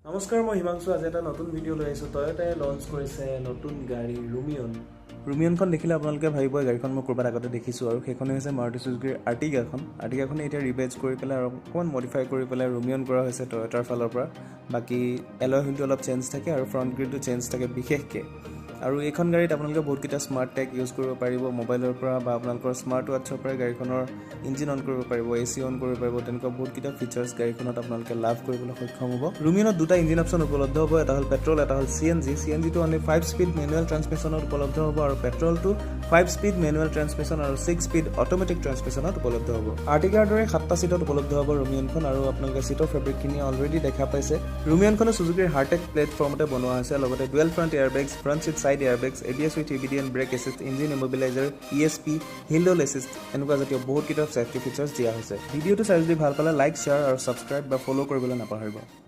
নমস্কাৰ মই হিমাংশু আজি এটা নতুন ভিডিঅ' লৈ আহিছোঁ টয়োটাই লঞ্চ কৰিছে নতুন গাড়ী ৰুমিয়নখন দেখিলে আপোনালোকে ভাবিব গাড়ীখন মই ক'ৰবাত আগতে দেখিছোঁ আৰু সেইখনে হৈছে মাৰুতি চুজুকিৰ আৰ্টিগাখনে এতিয়া ৰিবেজ কৰি পেলাই আৰু অকণমান মডিফাই কৰি পেলাই ৰুমিয়ন কৰা হৈছে টয়োটাৰ ফালৰ পৰা বাকী এলয় হুইলটো অলপ চেঞ্জ থাকে আৰু ফ্ৰণ্ট গ্ৰিলটো চেঞ্জ থাকে বিশেষকৈ আৰু এইখন গাড়ীত আপোনালোকে বহুতকেইটা স্মাৰ্ট টেক ইউজ কৰিব পাৰিব মোবাইলৰ পৰা বা আপোনালোকৰ স্মাৰ্ট ৱাটছৰ পৰা গাড়ীখনৰ ইঞ্জিন অন কৰিব পাৰিব এচি অন কৰিব পাৰিব তেনেকুৱা বহুতকেইটা ফিচাৰ্ছ গাড়ীখনত আপোনালোকে লাভ কৰিবলৈ সক্ষম হ'ব ৰুমিয়নত দুটা ইঞ্জিন অপশ্যন উপলব্ধ হ'ব এটা হ'ল পেট্ৰল এটা হ'ল চিএনজিটো অনলি 5 স্পীড মেনুৱেল ট্ৰান্সমিশ্যনত উপলব্ধ হ'ব আৰু পেট্ৰলটো 5 স্পীড মেনুৱেল ট্ৰান্সমিশ্যন আৰু 6 স্পীড অট'মেটিক ট্ৰান্সমিশ্যনত উপলব্ধ হ'ব আৰ্টিগাৰ দৰে 7টা সিটত উপলব্ধ হ'ব ৰুমিয়নখন আৰু আপোনালোকে সিটৰ ফেব্ৰিকখিনি অলৰেডি দেখা পাইছে ৰুমিয়নখনে সুজুকিৰ হাৰ্টেক প্লেটফৰ্মতে বনোৱা হৈছে লগতে dual front airbags front seat side airbags ABS with EBD and brake assist engine immobilizer ESP hill roll assist এনেকুৱা জাতীয় বহুত কিটা সেফটি ফিচাৰ্ছ দিয়া হৈছে ভিডিঅটো চাই যদি ভাল পালে লাইক শেয়াৰ আৰু সাবস্ক্ৰাইব বা ফলো কৰিবলৈ নাপাহৰিব